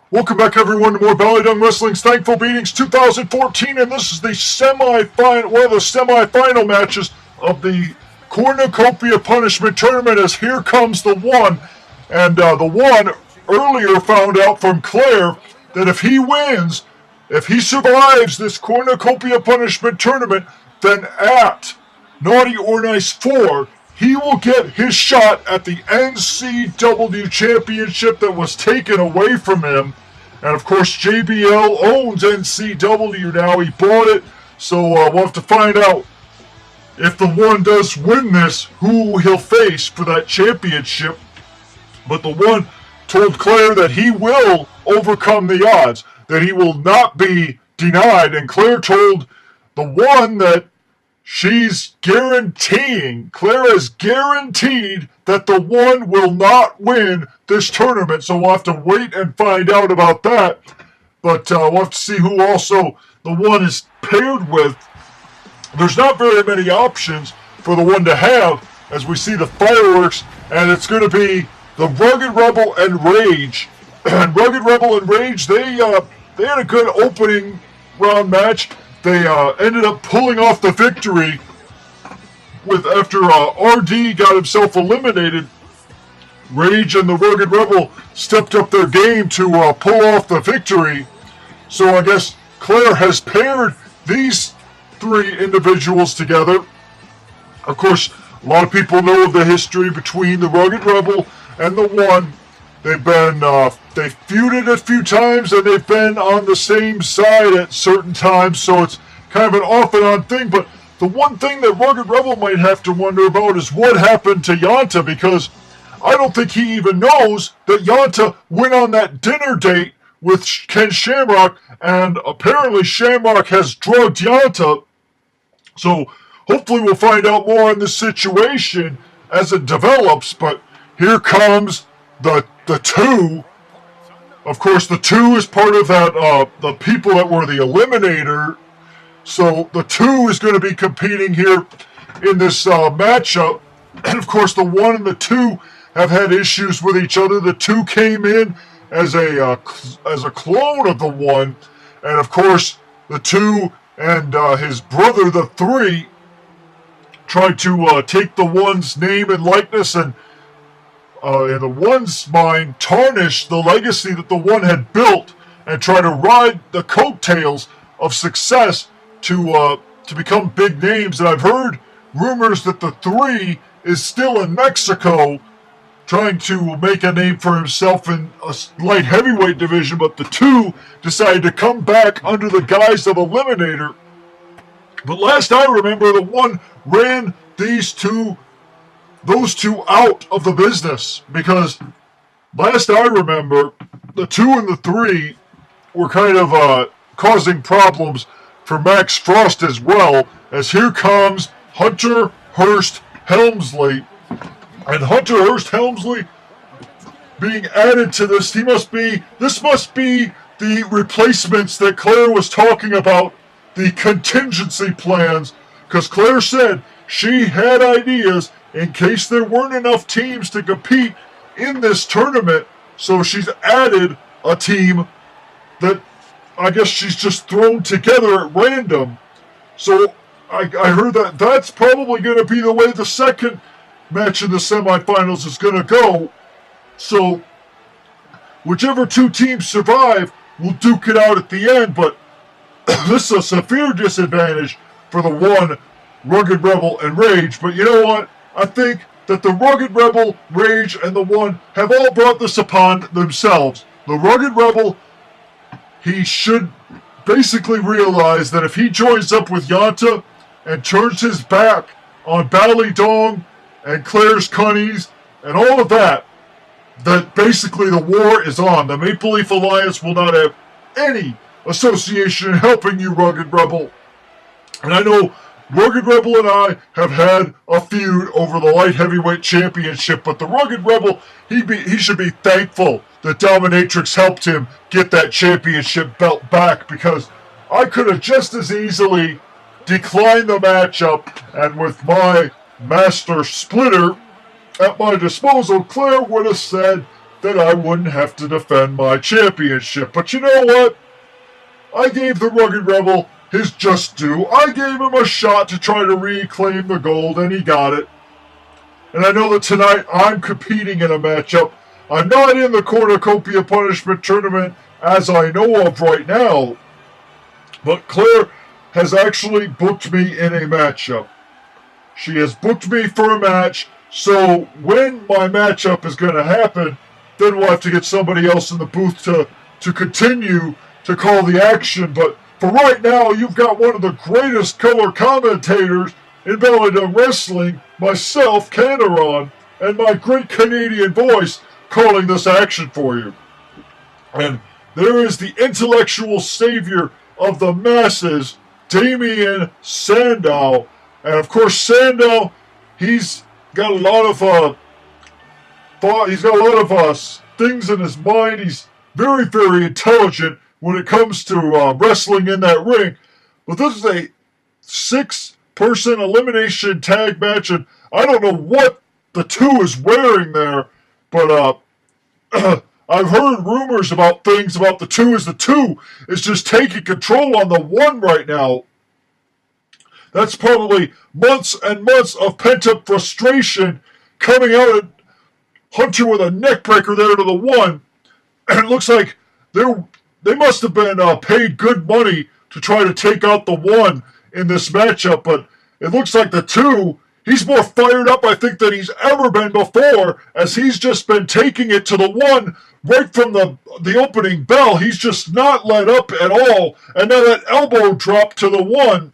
Welcome back, everyone, to more Belly Dung Wrestling's Thankful Beatings 2014, and this is the one of the semi-final matches of the Cornucopia Punishment Tournament, as here comes the one. And the one earlier found out from Claire that if he wins, if he survives this Cornucopia Punishment Tournament, then at Naughty or Nice 4, he will get his shot at the NCW Championship that was taken away from him. And of course, JBL owns NCW now. He bought it. So we'll have to find out if the one does win this, who he'll face for that championship. But the one told Claire that he will overcome the odds, that he will not be denied. And Claire told the one that Claire has guaranteed that the one will not win this tournament. So we'll have to wait and find out about that. But we'll have to see who also the one is paired with. There's not very many options for the one to have as we see the fireworks. And it's going to be the Rugged Rebel and Rage. And Rugged Rebel and Rage, they had a good opening round match. They ended up pulling off the victory after RD got himself eliminated. Rage and the Rugged Rebel stepped up their game to pull off the victory. So I guess Claire has paired these three individuals together. Of course, a lot of people know of the history between the Rugged Rebel and the one. They've feuded a few times, and they've been on the same side at certain times, so it's kind of an off and on thing. But the one thing that Rugged Rebel might have to wonder about is what happened to Yanta, because I don't think he even knows that Yanta went on that dinner date with Ken Shamrock, and apparently Shamrock has drugged Yanta. So hopefully we'll find out more on this situation as it develops. But here comes the two. Of course, the two is part of that the people that were the eliminator. So the two is going to be competing here in this matchup. And of course, the one and the two have had issues with each other. The two came in as a clone of the one, and of course, the two and his brother, the three, tried to take the one's name and likeness and in the one's mind, tarnish the legacy that the one had built and try to ride the coattails of success to become big names. And I've heard rumors that the three is still in Mexico trying to make a name for himself in a light heavyweight division, but the two decided to come back under the guise of Eliminator. But last I remember, the one ran those two out of the business, because last I remember, the two and the three were kind of causing problems for Max Frost as well, as here comes Hunter Hearst Helmsley. And Hunter Hearst Helmsley being added to this, this must be the replacements that Claire was talking about, the contingency plans, because Claire said she had ideas in case there weren't enough teams to compete in this tournament. So she's added a team that I guess she's just thrown together at random. So I heard that that's probably going to be the way the second match in the semifinals is going to go. So whichever two teams survive will duke it out at the end. But this is a severe disadvantage for the one, Rugged Rebel and Rage. But you know what? I think that the Rugged Rebel, Rage, and the one have all brought this upon themselves. The Rugged Rebel, he should basically realize that if he joins up with Yanta and turns his back on Bally Dong and Claire's Cunnies and all of that, that basically the war is on. The Maple Leaf Alliance will not have any association in helping you, Rugged Rebel. And I know Rugged Rebel and I have had a feud over the light heavyweight championship, but the Rugged Rebel, he should be thankful that Dominatrix helped him get that championship belt back, because I could have just as easily declined the matchup, and with my Master Splitter at my disposal, Claire would have said, that I wouldn't have to defend my championship. But you know what? I gave the Rugged Rebel his just due. I gave him a shot to try to reclaim the gold, and he got it. And I know that tonight I'm competing in a matchup. I'm not in the Cornucopia Punishment Tournament as I know of right now, but Claire has actually booked me in a matchup. She has booked me for a match, so when my matchup is going to happen, then we'll have to get somebody else in the booth to continue to call the action. But for right now, you've got one of the greatest color commentators in BDW Wrestling, myself, Canaron, and my great Canadian voice calling this action for you. And there is the intellectual savior of the masses, Damian Sandow. And of course, Sandow, he's got a lot of thought. He's got a lot of things in his mind. He's very, very intelligent when it comes to wrestling in that ring. But this is a 6-person elimination tag match, and I don't know what the 2 is wearing there, but I've heard rumors about things about the 2 as the 2 is just taking control on the 1 right now. That's probably months and months of pent-up frustration coming out at Hunter with a neckbreaker there to the 1. And it looks like they must have been paid good money to try to take out the 1 in this matchup. But it looks like the 2, he's more fired up, I think, than he's ever been before, as he's just been taking it to the 1 right from the opening bell. He's just not let up at all. And now that elbow drop to the 1.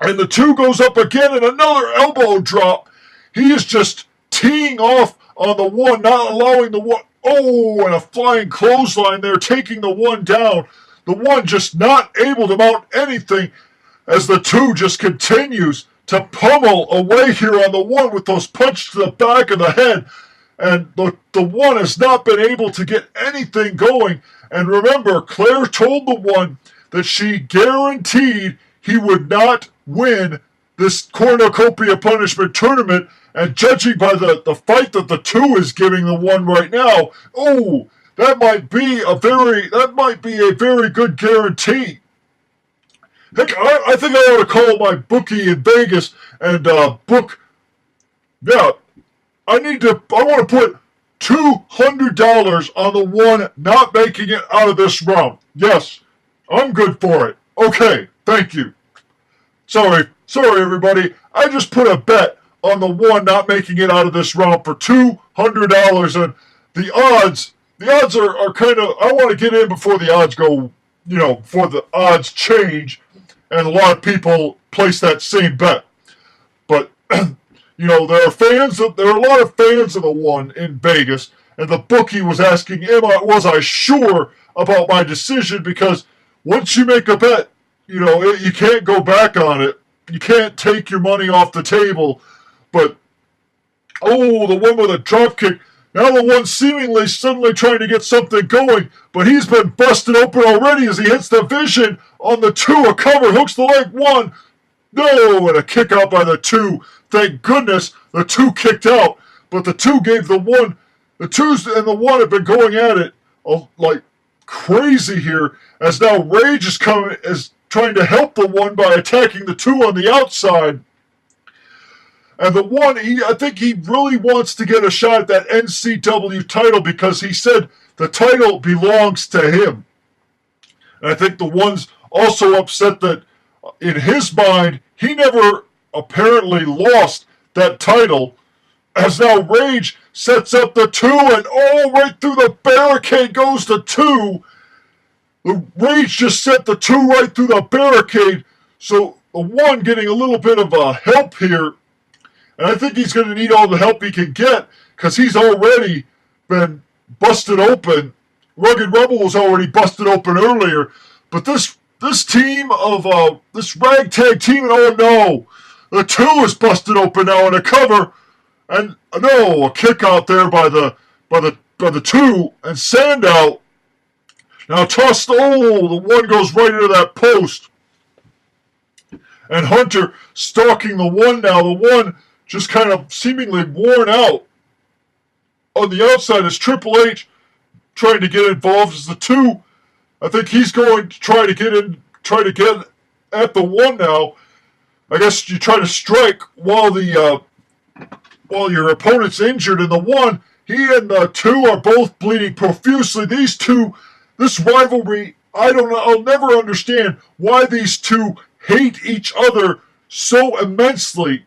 And the 2 goes up again, and another elbow drop. He is just teeing off on the 1, not allowing the 1. Oh, and a flying clothesline there, taking the 1 down. The 1 just not able to mount anything as the 2 just continues to pummel away here on the 1 with those punches to the back of the head. And the 1 has not been able to get anything going. And remember, Claire told the 1 that she guaranteed he would not win this Cornucopia Punishment Tournament, and judging by the fight that the 2 is giving the 1 right now, oh, that might be a very good guarantee. Heck, I think I ought to call my bookie in Vegas and book. Yeah, I want to put $200 on the 1 not making it out of this round. Yes, I'm good for it. Okay, thank you. Sorry, everybody. I just put a bet on the 1 not making it out of this round for $200, and the odds are kind of. I want to get in before the odds go, before the odds change, and a lot of people place that same bet. But there are a lot of fans of the 1 in Vegas, and the bookie was asking, was I sure about my decision? Because once you make a bet, you can't go back on it. You can't take your money off the table. But, the 1 with a drop kick. Now the 1 seemingly suddenly trying to get something going. But he's been busted open already as he hits the vision on the 2. A cover, hooks the leg 1. No, and a kick out by the 2. Thank goodness the 2 kicked out. But the 2 gave the 1. The 2s and the 1 have been going at it like crazy here. As now Rage is trying to help the 1 by attacking the 2 on the outside. And the 1, I think he really wants to get a shot at that NCW title because he said the title belongs to him. And I think the 1's also upset that in his mind, he never apparently lost that title. As now Rage sets up the 2, and right through the barricade goes the 2. The Rage just set the 2 right through the barricade, so the 1 getting a little bit of help here. And I think he's going to need all the help he can get because he's already been busted open. Rugged Rebel was already busted open earlier. But this team of, this ragtag team, no, the 2 is busted open now in a cover. And no, a kick out there by the 2, and Sandow now tossed. The 1 goes right into that post, and Hunter stalking the 1 now. The 1 just kind of seemingly worn out. on the outside is Triple H trying to get involved as the 2. I think he's going to try to get at the 1 now. I guess you try to strike while your opponent's injured, and the 1, he and the 2 are both bleeding profusely. These two, this rivalry, I don't know, I'll never understand why these two hate each other so immensely.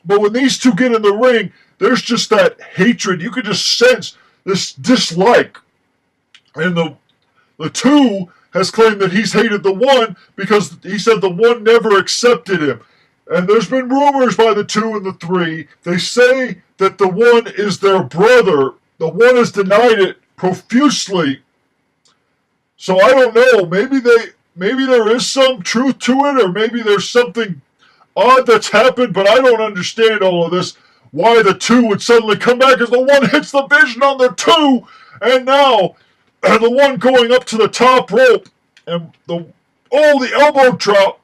But when these two get in the ring, there's just that hatred. You can just sense this dislike. And the 2 has claimed that he's hated the 1 because he said the 1 never accepted him. And there's been rumors by the 2 and the 3. They say that the 1 is their brother. The 1 has denied it profusely. So I don't know. Maybe there is some truth to it, or maybe there's something odd that's happened, but I don't understand all of this. Why the 2 would suddenly come back as the 1 hits the Vision on the 2, and now the 1 going up to the top rope, and the elbow drop,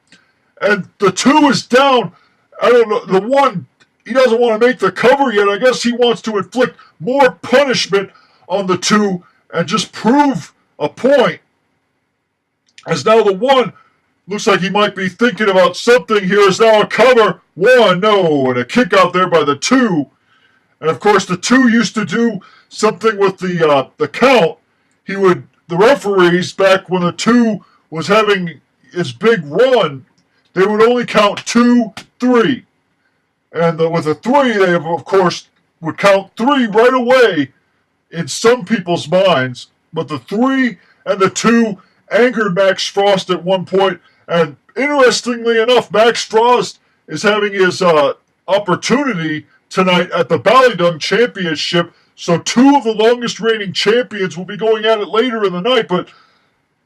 and the 2 is down. I don't know. The 1, he doesn't want to make the cover yet. I guess he wants to inflict more punishment on the 2 and just prove a point. As now the 1 looks like he might be thinking about something here. Is now a cover. 1, no, and a kick out there by the 2. And of course the 2 used to do something with the count. The referees, back when the 2 was having its big run, they would only count 2, 3. And with a 3, they of course would count 3 right away in some people's minds. But the 3 and the 2 angered Max Frost at one point. And interestingly enough, Max Frost is having his opportunity tonight at the Ballydung Championship. So 2 of the longest reigning champions will be going at it later in the night. But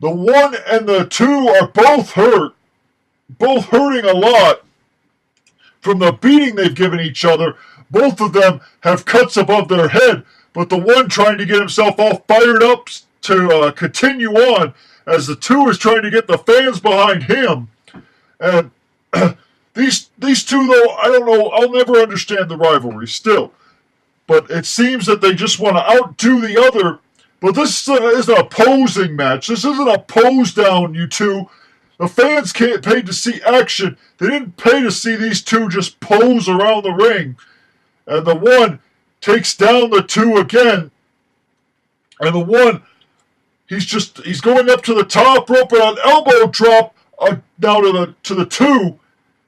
the 1 and the 2 are both hurt. Both hurting a lot from the beating they've given each other. Both of them have cuts above their head. But the 1 trying to get himself all fired up to continue on, as the 2 is trying to get the fans behind him. And these 2, though, I don't know, I'll never understand the rivalry still. But it seems that they just want to outdo the other. But this is an opposing match. This isn't a pose down, you 2. The fans can't pay to see action. They didn't pay to see these 2 just pose around the ring. And the 1 takes down the 2 again. And the 1, he's going up to the top rope and an elbow drop down to the 2.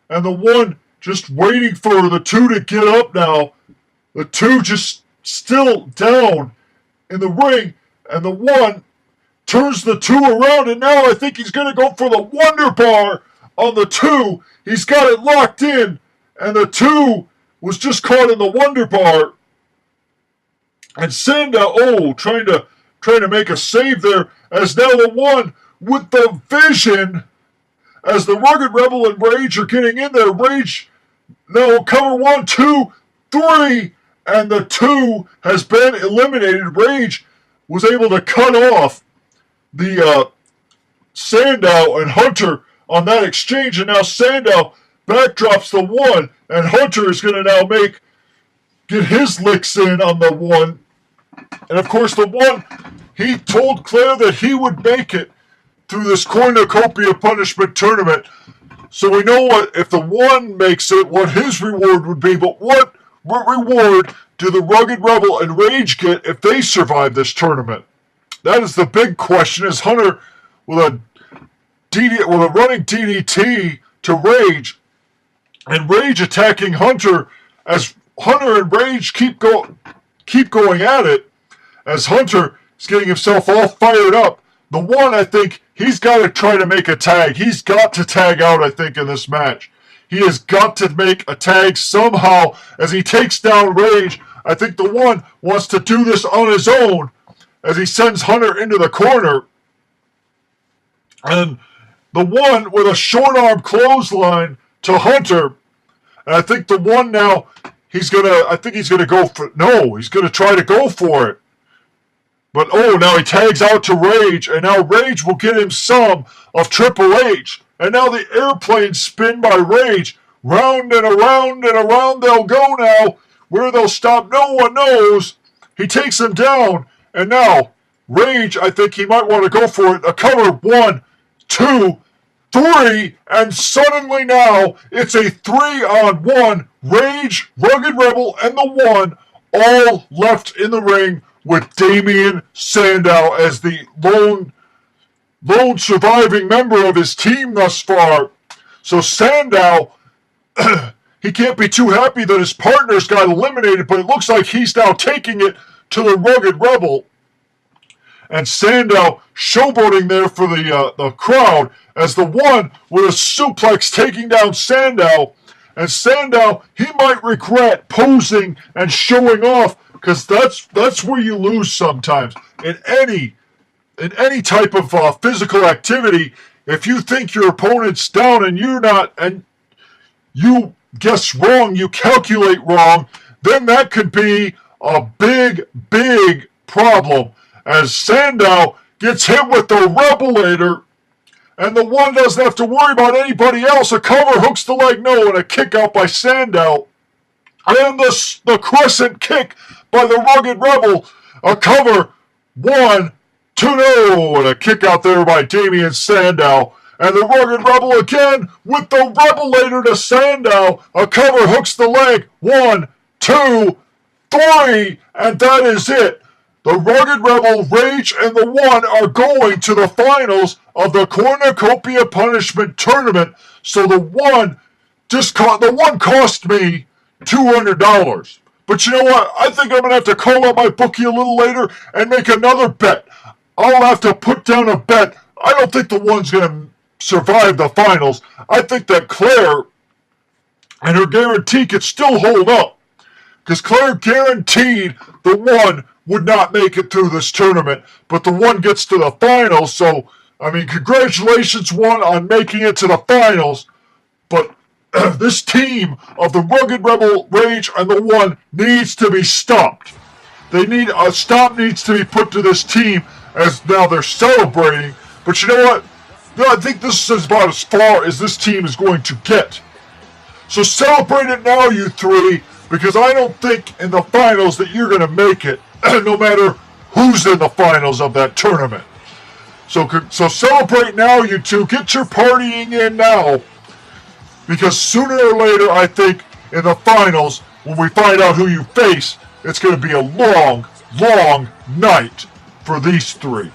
And the 1 just waiting for the 2 to get up now. The 2 just still down in the ring. And the 1 turns the 2 around, and now I think he's going to go for the Wonder Bar on the 2. He's got it locked in, and the 2 was just caught in the Wonder Bar. And Sandow, trying to make a save there, as now the 1 with the Vision, as the Rugged Rebel and Rage are getting in there. Rage, no, cover 1, 2, 3, and the 2 has been eliminated. Rage was able to cut off the Sandow and Hunter on that exchange, and now Sandow backdrops the 1, and Hunter is going to now get his licks in on the 1. And of course the 1, he told Claire that he would make it through this Cornucopia Punishment tournament. So we know what, if the 1 makes it, what his reward would be. But what reward do the Rugged Rebel and Rage get if they survive this tournament? That is the big question. Is Hunter with a running DDT to Rage, and Rage attacking Hunter, as Hunter and Rage keep going at it, as Hunter is getting himself all fired up. The 1, I think, he's got to try to make a tag. He's got to tag out, I think, in this match. He has got to make a tag somehow as he takes down Rage. I think the 1 wants to do this on his own as he sends Hunter into the corner. And the 1 with a short arm clothesline to Hunter. And I think the 1 now, he's going to try to go for it. But now he tags out to Rage, and now Rage will get him some of Triple H. And now the airplane spin by Rage. Round and around they'll go now. Where they'll stop, no one knows. He takes him down, and now Rage, I think he might want to go for it. A cover, 1, 2, 3, and suddenly now it's a 3-on-1. Rage, Rugged Rebel, and the One all left in the ring with Damien Sandow as the lone surviving member of his team thus far. So Sandow, he can't be too happy that his partners got eliminated, but it looks like he's now taking it to the Rugged Rebel. And Sandow showboating there for the crowd as the One with a suplex taking down Sandow. And Sandow, he might regret posing and showing off, because that's where you lose sometimes. In any type of physical activity, if you think your opponent's down and you're not, and you guess wrong, you calculate wrong, then that could be a big, big problem. As Sandow gets hit with the Rebelator, and the One doesn't have to worry about anybody else. A cover hooks the leg, no, and a kick out by Sandow. And the crescent kick by the Rugged Rebel. A cover, 1, 2, no, and a kick out there by Damien Sandow. And the Rugged Rebel again with the Rebelator to Sandow. A cover hooks the leg, 1, 2, 3, and that is it. The Rugged Rebel, Rage, and the One are going to the finals of the Cornucopia Punishment Tournament. So the One cost me $200. But you know what? I think I'm going to have to call up my bookie a little later and make another bet. I'll have to put down a bet. I don't think the One's going to survive the finals. I think that Claire and her guarantee could still hold up. Because Claire guaranteed the One would not make it through this tournament, but the One gets to the finals. So, I mean, congratulations, One, on making it to the finals. But this team of the Rugged Rebel, Rage, and the One needs to be stopped. A stop needs to be put to this team, as now they're celebrating. But you know what? I think this is about as far as this team is going to get. So celebrate it now, you three, because I don't think in the finals that you're going to make it, no matter who's in the finals of that tournament. So celebrate now, you two. Get your partying in now. Because sooner or later, I think, in the finals, when we find out who you face, it's going to be a long, long night for these three.